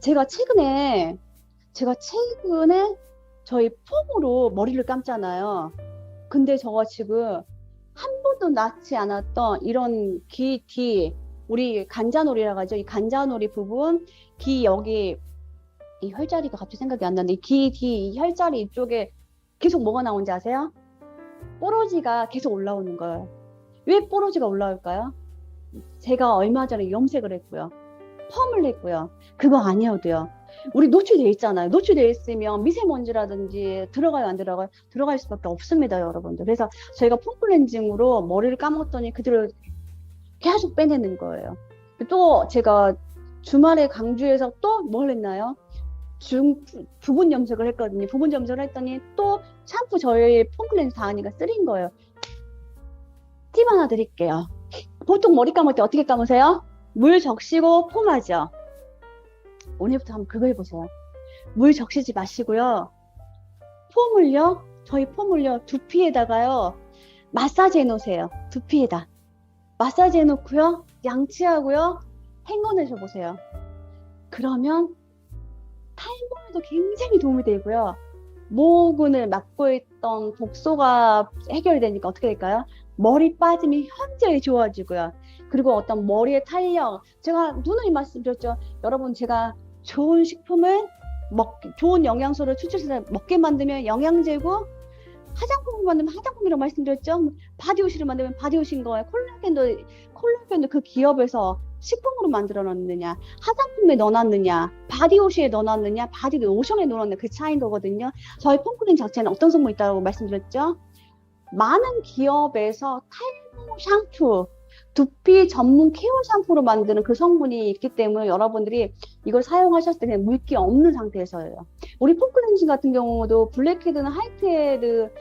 제가 최근에, 제가 최근에 저희 폼으로 머리를 감잖아요. 근데 저가 지금 한 번도 낫지 않았던 이런 귀 뒤, 우리 간자놀이라고 하죠. 이 간자놀이 부분, 귀 여기, 이 혈자리가 갑자기 생각이 안 나는데, 귀 뒤, 이 혈자리 이쪽에 계속 뭐가 나오는지 아세요? 뽀로지가 계속 올라오는 거예요. 왜 뽀로지가 올라올까요? 제가 얼마 전에 염색을 했고요. 펌을 했고요. 그거 아니어도요. 우리 노출돼 있잖아요. 노출돼 있으면 미세먼지라든지 들어가요, 안 들어가요? 들어갈 수밖에 없습니다, 여러분들. 그래서 저희가 폼 클렌징으로 머리를 감았더니 그대로 계속 빼내는 거예요. 또 제가 주말에 강주에서 또 뭘 했나요? 부분 염색을 했거든요. 부분 염색을 했더니 또 샴푸 저희 폼 클렌징 다 하니까 쓰린 거예요. 팁 하나 드릴게요. 보통 머리 감을 때 어떻게 감으세요? 물 적시고 폼하죠. 오늘부터 한번 그거 해보세요. 물 적시지 마시고요. 폼을요, 저희 폼을요, 두피에다가요, 마사지 해놓으세요. 두피에다. 마사지 해놓고요, 양치하고요, 헹궈내셔 보세요. 그러면 탈모에도 굉장히 도움이 되고요. 모근을 막고 있던 독소가 해결되니까 어떻게 될까요? 머리 빠짐이 현저히 좋아지고요. 그리고 어떤 머리의 탄력, 제가 누누이 말씀드렸죠. 여러분, 제가 좋은 식품을 좋은 영양소를 추출해서 먹게 만들면 영양제고, 화장품을 만들면 화장품이라고 말씀드렸죠. 바디워시를 만들면 바디워시인 거예요. 콜라겐도 그 기업에서 식품으로 만들어 놨느냐, 화장품에 넣어놨느냐, 바디워시에 넣어놨느냐, 바디 로션에 넣어놨느냐, 그 차이인 거거든요. 저희 폼크림 자체는 어떤 성분이 있다고 말씀드렸죠? 많은 기업에서 탈모 샴푸, 두피 전문 케어 샴푸로 만드는 그 성분이 있기 때문에 여러분들이 이걸 사용하셨을 때 그냥 물기 없는 상태에서예요. 우리 폼클렌징 같은 경우도 블랙헤드나 화이트헤드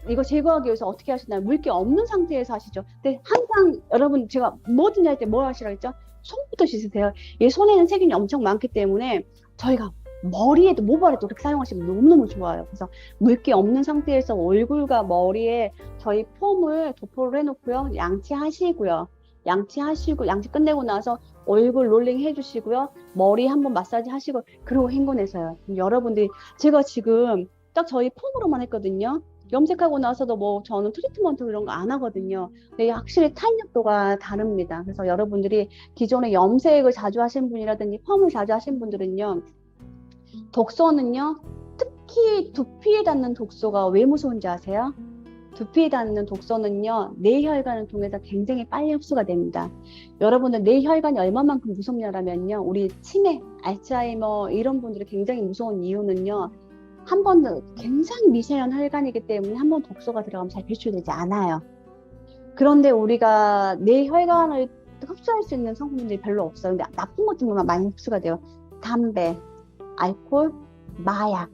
이거 제거하기 위해서 어떻게 하시나요? 물기 없는 상태에서 하시죠. 근데 항상 여러분, 제가 뭐든 할 때 뭐 하시라고 했죠? 손부터 씻으세요. 이 손에는 세균이 엄청 많기 때문에 저희가 머리에도 모발에도 그렇게 사용하시면 너무너무 좋아요. 그래서 물기 없는 상태에서 얼굴과 머리에 저희 폼을 도포를 해놓고요. 양치하시고요. 양치 끝내고 나서 얼굴 롤링 해주시고요. 머리 한번 마사지 하시고, 그리고 헹궈내서요. 여러분들이, 제가 지금 딱 저희 폼으로만 했거든요. 염색하고 나서도 뭐 저는 트리트먼트 이런 거 안 하거든요. 근데 확실히 탄력도가 다릅니다. 그래서 여러분들이 기존에 염색을 자주 하신 분이라든지 펌을 자주 하신 분들은요, 독소는요, 특히 두피에 닿는 독소가 왜 무서운지 아세요? 두피에 닿는 독소는요, 뇌혈관을 통해서 굉장히 빨리 흡수가 됩니다. 여러분들, 뇌혈관이 얼마만큼 무섭냐면요, 우리 치매, 알츠하이머 이런 분들이 굉장히 무서운 이유는요, 한 번도 굉장히 미세한 혈관이기 때문에 한 번 독소가 들어가면 잘 배출되지 않아요. 그런데 우리가 뇌혈관을 흡수할 수 있는 성분들이 별로 없어요. 근데 나쁜 것들만 많이 흡수가 돼요. 담배, 알코올, 마약,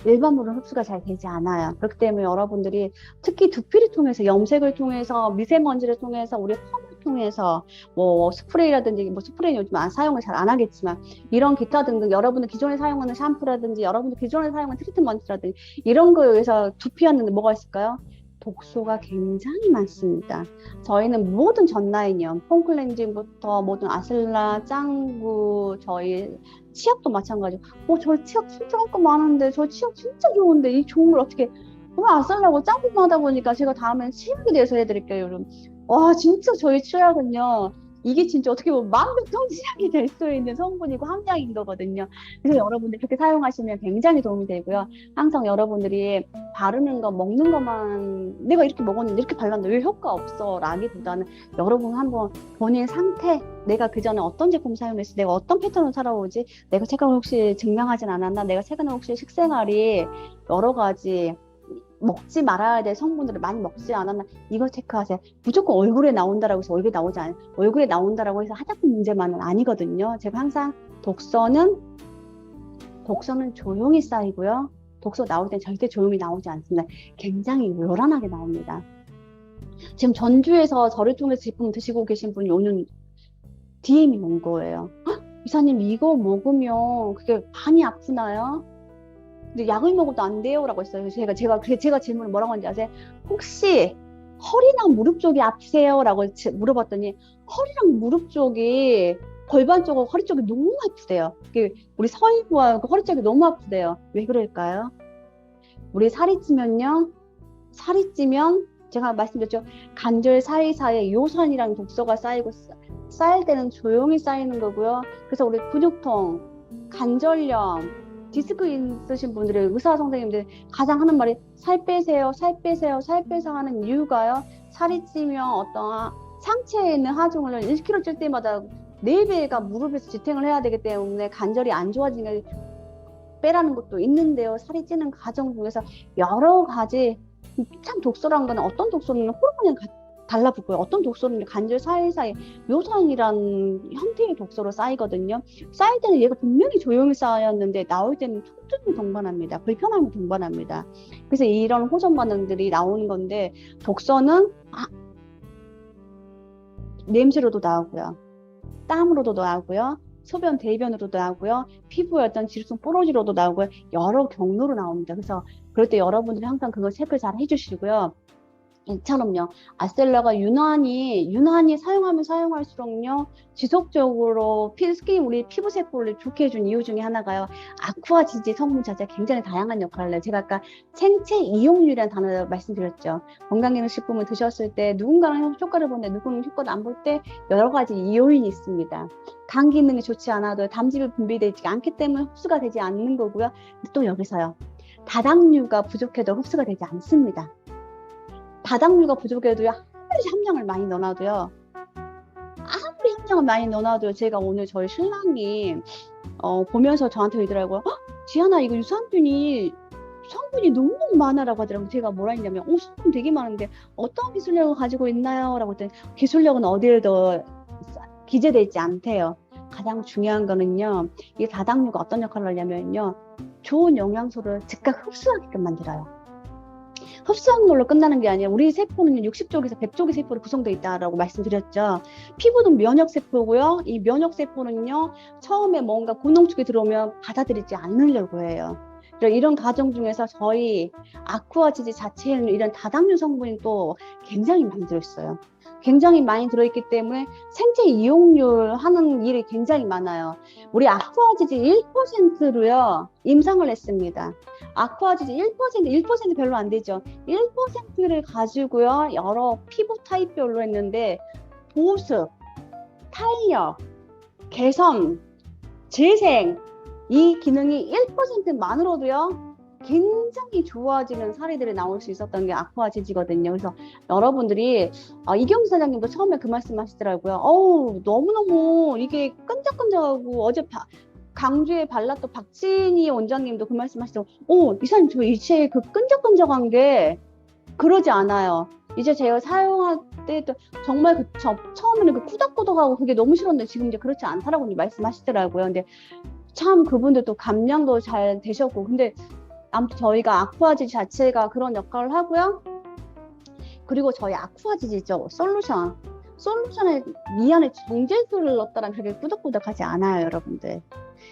일반물은 흡수가 잘 되지 않아요. 그렇기 때문에 여러분들이 특히 두피를 통해서, 염색을 통해서, 미세먼지를 통해서, 우리 펌을 통해서, 뭐 스프레이라든지, 뭐 스프레이는 요즘 사용을 잘 안 하겠지만, 이런 기타 등등 여러분들 기존에 사용하는 샴푸라든지, 여러분들 기존에 사용하는 트리트먼트라든지, 이런 거에 의해서 두피였는데 뭐가 있을까요? 독소가 굉장히 많습니다. 저희는 모든 전라인이요, 폼 클렌징부터 모든 아슬라, 짱구, 저희 치약도 마찬가지고, 저 치약 진짜 할 거 많은데, 저 치약 진짜 좋은데, 이 좋은 걸 어떻게, 그걸 안 쓰려고 짬뽕만 하다 보니까 제가 다음엔 치약에 대해서 해드릴게요, 여러분. 와, 진짜 저희 치약은요, 이게 진짜 어떻게 보면 만병통 치약이 될 수 있는 성분이고 함량인 거거든요. 그래서 여러분들 그렇게 사용하시면 굉장히 도움이 되고요. 항상 여러분들이 바르는 거, 먹는 것만, 내가 이렇게 먹었는데 이렇게 발랐는데 왜 효과 없어? 라기보다는 여러분 한번 본인 상태, 내가 그전에 어떤 제품 사용했어? 내가 어떤 패턴을 살아오지? 내가 최근에 혹시 증량하진 않았나? 내가 최근에 혹시 식생활이 여러 가지 먹지 말아야 될 성분들을 많이 먹지 않았나? 이거 체크하세요. 무조건 얼굴에 나온다라고 해서 얼굴에 나오지 않아요. 얼굴에 나온다라고 해서 화장품 문제만은 아니거든요. 제가 항상 독소는 조용히 쌓이고요. 독소 나올 땐 절대 조용히 나오지 않습니다. 굉장히 요란하게 나옵니다. 지금 전주에서 저를 통해서 제품 드시고 계신 분이 오는 DM이 온 거예요. 헉, 이사님, 이거 먹으면 그게 많이 아프나요? 근데 약을 먹어도 안 돼요? 라고 했어요. 제가 질문을 뭐라고 하는지 아세요? 혹시 허리나 무릎 쪽이 아프세요? 라고 물어봤더니, 허리랑 무릎 쪽이 골반 쪽하고 허리 쪽이 너무 아프대요. 우리 서인부와 허리 쪽이 너무 아프대요. 왜 그럴까요? 우리 살이 찌면 제가 말씀드렸죠. 관절 사이사이에 요산이랑 독소가 쌓일 때는 조용히 쌓이는 거고요. 그래서 우리 근육통, 관절염, 디스크 있으신 분들의 의사 선생님들 가장 하는 말이 살 빼세요, 살 빼세요, 살 빼서 하는 이유가요. 살이 찌면 어떤 상체에 있는 하중을 1kg 찔 때마다 4배가 무릎에서 지탱을 해야 되기 때문에 관절이 안 좋아지는 빼라는 것도 있는데요. 살이 찌는 과정 중에서 여러 가지 참 독소란 거는 어떤 독소는 호르몬이 달라붙고요. 어떤 독소는 관절 사이사이 요산이라는 형태의 독소로 쌓이거든요. 쌓일 때는 얘가 분명히 조용히 쌓였는데 나올 때는 통증이 동반합니다. 불편함이 동반합니다. 그래서 이런 호전 반응들이 나오는 건데 독소는 냄새로도 나오고요. 땀으로도 나오고요. 소변, 대변으로도 나오고요. 피부의 어떤 지루성 뽀로지로도 나오고요. 여러 경로로 나옵니다. 그래서 그럴 때 여러분들이 항상 그거 체크 잘 해주시고요. 이처럼요. 아셀러가 유난히 사용하면 사용할수록요. 지속적으로 특히 우리 피부 세포를 좋게 해준 이유 중에 하나가요. 아쿠아지지 성분 자체가 굉장히 다양한 역할을 해요. 제가 아까 생체 이용률이라는 단어를 말씀드렸죠. 건강기능식품을 드셨을 때 누군가는 효과를 보는데 누구는 효과를 안 볼 때 여러 가지 요인이 있습니다. 간 기능이 좋지 않아도 담즙이 분비되지 않기 때문에 흡수가 되지 않는 거고요. 또 여기서요. 다당류가 부족해도 흡수가 되지 않습니다. 다당류가 부족해도요. 아무리 함량을 많이 넣어놔도요. 제가 오늘 저희 신랑이 보면서 저한테 그러더라고요. 지아나 이거 유산균이 성분이 너무 많아라고 하더라고요. 제가 뭐라 했냐면 성분 되게 많은데 어떤 기술력을 가지고 있나요? 라고 했더니 기술력은 어디에도 기재되어 있지 않대요. 가장 중요한 거는요. 이 다당류가 어떤 역할을 하냐면요. 좋은 영양소를 즉각 흡수하게끔 만들어요. 흡수하는 걸로 끝나는 게 아니라 우리 세포는 60쪽에서 100쪽의 세포로 구성되어 있다라고 말씀드렸죠. 피부는 면역세포고요. 이 면역세포는요. 처음에 뭔가 고농축이 들어오면 받아들이지 않으려고 해요. 이런 과정 중에서 저희 아쿠아지지 자체에는 이런 다당류 성분이 또 굉장히 많이 들어있어요. 굉장히 많이 들어있기 때문에 생체 이용률 하는 일이 굉장히 많아요. 우리 아쿠아지지 1%로요 임상을 했습니다. 아쿠아지지 1% 별로 안 되죠. 1%를 가지고요 여러 피부 타입별로 했는데 보습, 탄력, 개선, 재생 이 기능이 1%만으로도요 굉장히 좋아지는 사례들이 나올 수 있었던 게 아쿠아지지거든요. 그래서 여러분들이 이경수 사장님도 처음에 그 말씀 하시더라고요. 너무너무 이게 끈적끈적하고 어제 강주에 발랐던 박진희 원장님도 그 말씀 하시더라고요. 이사님 저 이제 그 끈적끈적한 게 그러지 않아요. 이제 제가 사용할 때도 정말 처음에는 그 꾸덕꾸덕하고 그게 너무 싫었는데 지금 이제 그렇지 않다라고 말씀하시더라고요. 근데 참 그분들도 감량도 잘 되셨고 근데 아무튼 저희가 아쿠아지지 자체가 그런 역할을 하고요. 그리고 저희 아쿠아지지죠. 솔루션에 미안해 중질수를 넣었다면 그렇게 꾸덕꾸덕하지 않아요, 여러분들.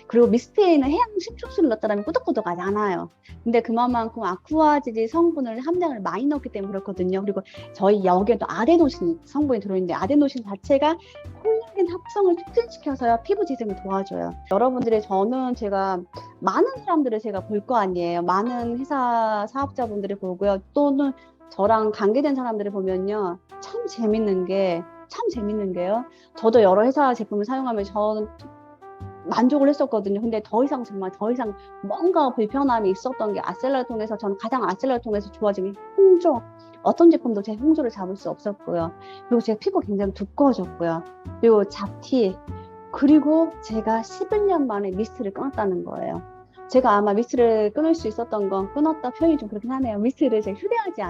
그리고 미스트에는 해양 식초수를 넣었다면 꾸덕꾸덕하지 않아요. 근데 그만큼 아쿠아지지 성분을 함량을 많이 넣었기 때문에 그렇거든요. 그리고 저희 여기에도 아데노신 성분이 들어있는데 아데노신 자체가 콜라겐 합성을 촉진시켜서요 피부 재생을 도와줘요. 여러분들의 제가 많은 사람들을 제가 볼 거 아니에요. 많은 회사 사업자분들을 보고요. 또는 저랑 관계된 사람들을 보면요. 참 재밌는 게요. 저도 여러 회사 제품을 사용하면 저는 만족을 했었거든요. 근데 더 이상 뭔가 불편함이 있었던 게 아셀라를 통해서 저는 가장 아셀라를 통해서 좋아진 게 홍조. 어떤 제품도 제 홍조를 잡을 수 없었고요. 그리고 제 피부 굉장히 두꺼워졌고요. 그리고 잡티. 그리고 제가 11년 만에 미스트를 끊었다는 거예요. 제가 아마 미스트를 끊을 수 있었던 건 끊었다 표현이 좀 그렇긴 하네요. 미스트를 제가 휴대하지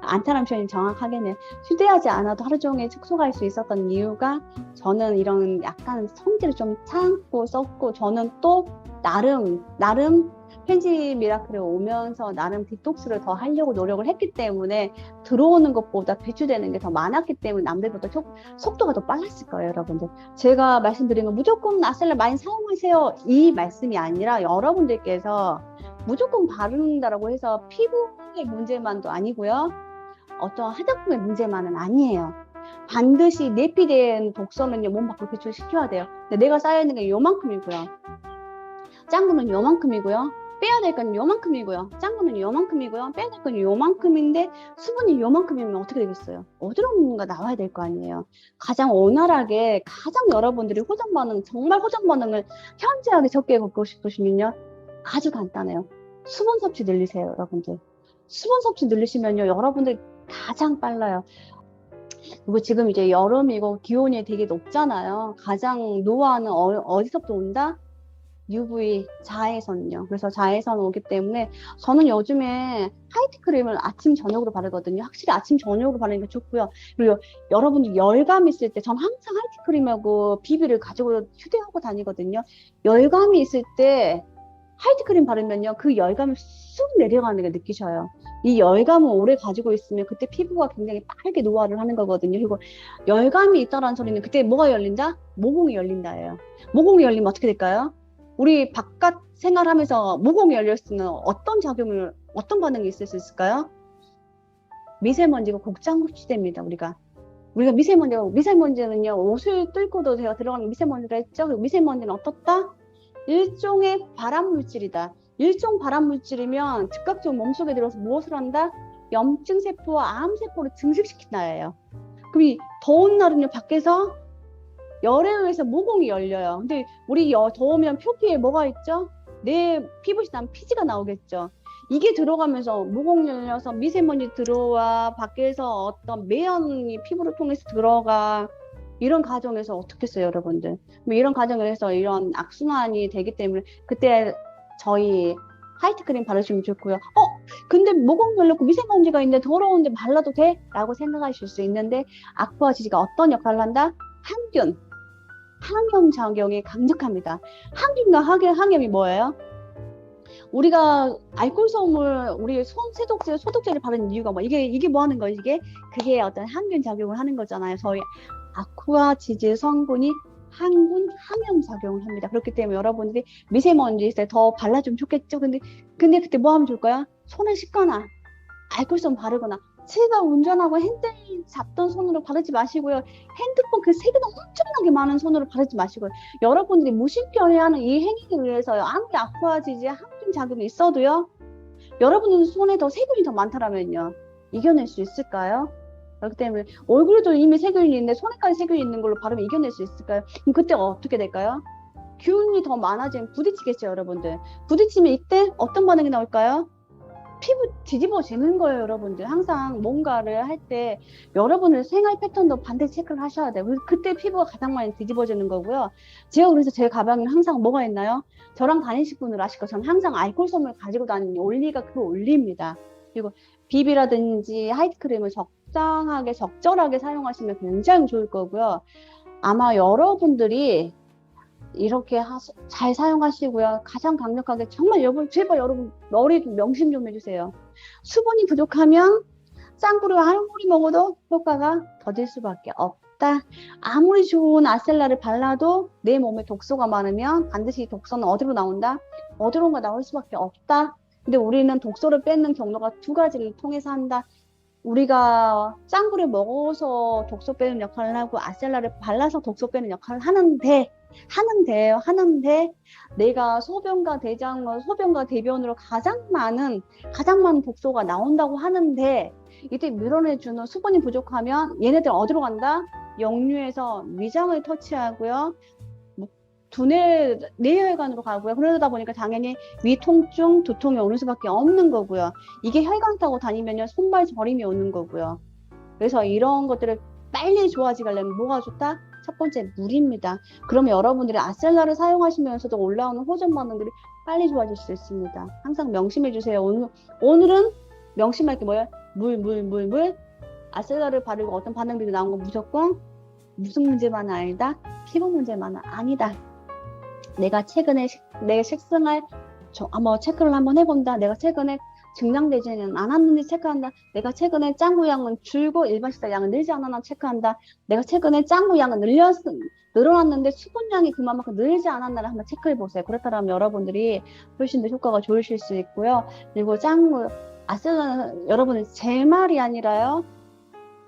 않다는 표현이 정확하겠네요. 휴대하지 않아도 하루 종일 축소할 수 있었던 이유가 저는 이런 약간 성질을 좀 참고 썼고 저는 또 나름 펜지 미라클에 오면서 나름 디톡스를 더 하려고 노력을 했기 때문에 들어오는 것보다 배출되는 게 더 많았기 때문에 남들보다 속도가 더 빨랐을 거예요, 여러분들. 제가 말씀드린 건 무조건 아셀라 많이 사용하세요 이 말씀이 아니라 여러분들께서 무조건 바른다라고 해서 피부의 문제만도 아니고요. 어떤 화장품의 문제만은 아니에요. 반드시 내피된 독소는요, 몸 밖으로 배출시켜야 돼요. 근데 내가 쌓여있는 게 요만큼이고요. 짱구는 요만큼이고요. 빼야 될 건 요만큼이고요. 짱구는 요만큼이고요. 빼야 될 건 요만큼인데 수분이 요만큼이면 어떻게 되겠어요? 어디론가 나와야 될 거 아니에요. 가장 원활하게, 가장 여러분들이 호전 반응, 정말 호전 반응을 현저하게 적게 겪고 싶으시면요. 아주 간단해요. 수분 섭취 늘리세요, 여러분들. 수분 섭취 늘리시면요, 여러분들 가장 빨라요. 그리고 지금 이제 여름이고 기온이 되게 높잖아요. 가장 노화는 어디서부터 온다? UV 자외선요. 그래서 자외선 오기 때문에 저는 요즘에 화이트 크림을 아침 저녁으로 바르거든요. 확실히 아침 저녁으로 바르는 게 좋고요. 그리고 여러분들 열감 있을 때 전 항상 화이트 크림하고 비비를 가지고 휴대하고 다니거든요. 열감이 있을 때 화이트 크림 바르면요, 그 열감이 쑥 내려가는 게 느끼셔요. 이 열감을 오래 가지고 있으면 그때 피부가 굉장히 빠르게 노화를 하는 거거든요. 그리고 열감이 있다라는 소리는 그때 뭐가 열린다? 모공이 열린다예요. 모공이 열리면 어떻게 될까요? 우리 바깥 생활하면서 모공이 열렸으면 어떤 반응이 있을 수 있을까요? 미세먼지가 곡장 흡수됩니다, 우리가 미세먼지는요, 옷을 뚫고도 제가 들어가는 미세먼지를 했죠. 그리고 미세먼지는 어떻다? 일종의 발암 물질이다. 일종 발암 물질이면 즉각적으로 몸속에 들어서 무엇을 한다? 염증 세포와 암 세포를 증식시킨다예요. 그럼 이 더운 날은요, 밖에서 열에 의해서 모공이 열려요. 근데 우리 더우면 표피에 뭐가 있죠? 내 피부에 난 피지가 나오겠죠. 이게 들어가면서 모공 열려서 미세먼지 들어와, 밖에서 어떤 매연이 피부를 통해서 들어가. 이런 과정에서 어떻게 써요, 여러분들? 뭐 이런 과정에서 이런 악순환이 되기 때문에 그때 저희 화이트 크림 바르시면 좋고요. 근데 모공 열렸고 미세먼지가 있는데 더러운데 발라도 돼? 라고 생각하실 수 있는데, 아쿠아지지가 어떤 역할을 한다? 항염 작용이 강력합니다. 항균과 항염이 뭐예요? 우리가 알코올솜을 우리 손 소독제를 바르는 이유가 뭐, 이게 뭐 하는 거예요? 그게 어떤 항균 작용을 하는 거잖아요. 저희 아쿠아지질 성분이 항염 작용을 합니다. 그렇기 때문에 여러분들이 미세먼지 있을 때 더 발라주면 좋겠죠. 근데 그때 뭐 하면 좋을까요? 손을 씻거나 알코올솜 바르거나. 제가 운전하고 핸들 잡던 손으로 바르지 마시고요. 핸드폰 그 세균이 엄청나게 많은 손으로 바르지 마시고요. 여러분들이 무심결에 하는 이 행위에 의해서요, 아무리 아쿠아지지 항균 작용이 있어도요, 여러분들 손에 더 세균이 더 많다라면요, 이겨낼 수 있을까요? 그렇기 때문에 얼굴에도 이미 세균이 있는데 손에까지 세균이 있는 걸로 바르면 이겨낼 수 있을까요? 그럼 그때 어떻게 될까요? 균이 더 많아지면 부딪히겠죠, 여러분들. 부딪히면 이때 어떤 반응이 나올까요? 피부 뒤집어지는 거예요, 여러분들. 항상 뭔가를 할 때 여러분의 생활 패턴도 반드시 체크를 하셔야 돼요. 그때 피부가 가장 많이 뒤집어지는 거고요. 제가 그래서 제 가방에 항상 뭐가 있나요? 저랑 다니실 분들 아실 거예요. 저는 항상 알코올솜을 가지고 다니는 올리가 그 올리입니다. 그리고 비비라든지 화이트 크림을 적절하게 사용하시면 굉장히 좋을 거고요. 아마 여러분들이 이렇게 잘 사용하시고요. 가장 강력하게 정말 제발 여러분 머리 좀 명심 좀 해주세요. 수분이 부족하면 짱구를 아무리 먹어도 효과가 더딜 수밖에 없다. 아무리 좋은 아셀라를 발라도 내 몸에 독소가 많으면 반드시 독소는 어디로 나온다? 어디론가 나올 수밖에 없다. 근데 우리는 독소를 뺏는 경로가 두 가지를 통해서 한다. 우리가 짱구를 먹어서 독소 빼는 역할을 하고 아셀라를 발라서 독소 빼는 역할을 하는데 내가 소변과 대변으로 가장 많은 독소가 나온다고 하는데, 이때 밀어내주는 수분이 부족하면 얘네들 어디로 간다? 역류해서 위장을 터치하고요, 두뇌 내혈관으로 가고요. 그러다 보니까 당연히 위 통증, 두통이 오는 수밖에 없는 거고요. 이게 혈관 타고 다니면요, 손발 저림이 오는 거고요. 그래서 이런 것들을 빨리 좋아지게 하려면 뭐가 좋다? 첫 번째, 물입니다. 그러면 여러분들이 아셀라를 사용하시면서도 올라오는 호전 반응들이 빨리 좋아질 수 있습니다. 항상 명심해 주세요. 오늘은 명심할 게 뭐예요? 물. 아셀라를 바르고 어떤 반응들이 나온 건 무조건 무슨 문제만은 아니다? 피부 문제만은 아니다. 내가 최근에 내 식생활 한번 체크를 한번 해본다. 내가 최근에 증량되지는 않았는지 체크한다. 내가 최근에 짱구 양은 줄고 일반 식사 양은 늘지 않았나 체크한다. 내가 최근에 짱구 양은 늘어났는데 수분량이 그만큼 늘지 않았나를 한번 체크해 보세요. 그렇다면 여러분들이 훨씬 더 효과가 좋으실 수 있고요. 그리고 아셀라는 여러분들 제 말이 아니라요,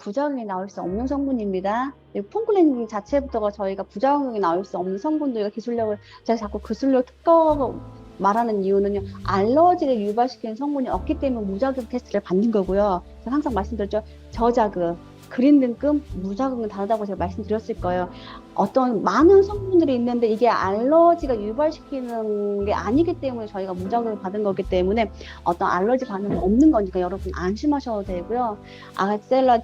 부작용이 나올 수 없는 성분입니다. 그리고 폼클렌징 자체부터가 저희가 부작용이 나올 수 없는 성분들과 기술력을 제가 자꾸 기술력 특허 말하는 이유는요. 알러지를 유발시키는 성분이 없기 때문에 무작용 테스트를 받는 거고요. 제가 항상 말씀드렸죠. 저자극, 그린 등급, 무작용은 다르다고 제가 말씀드렸을 거예요. 어떤 많은 성분들이 있는데 이게 알러지가 유발시키는 게 아니기 때문에 저희가 무작용을 받은 거기 때문에 어떤 알러지 반응은 없는 거니까 여러분 안심하셔도 되고요. 아셀라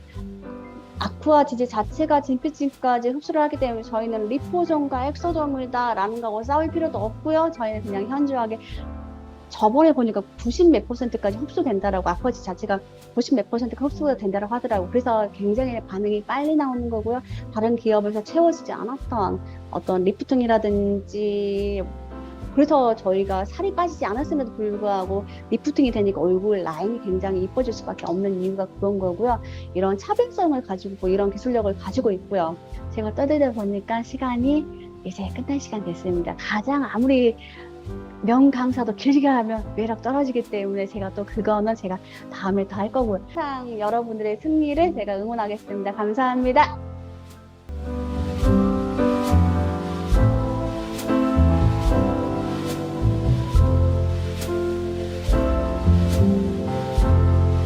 아쿠아 지질 자체가 진피층까지 흡수를 하기 때문에 저희는 리포점과 엑소점이다라는 거하고 싸울 필요도 없고요. 저희는 그냥 현저하게 저번에 보니까 90 몇 %까지 흡수된다라고 아쿠아지 자체가 90 몇 %가 흡수가 된다라고 하더라고요. 그래서 굉장히 반응이 빨리 나오는 거고요. 다른 기업에서 채워지지 않았던 어떤 리프팅이라든지 그래서 저희가 살이 빠지지 않았음에도 불구하고 리프팅이 되니까 얼굴 라인이 굉장히 이뻐질 수밖에 없는 이유가 그런 거고요. 이런 차별성을 가지고 이런 기술력을 가지고 있고요. 제가 떠들다 보니까 시간이 이제 끝날 시간 됐습니다. 가장 아무리 명강사도 길게 하면 매력 떨어지기 때문에 제가 또 그거는 제가 다음에 더 할 거고요. 항상 여러분들의 승리를 제가 응원하겠습니다. 감사합니다.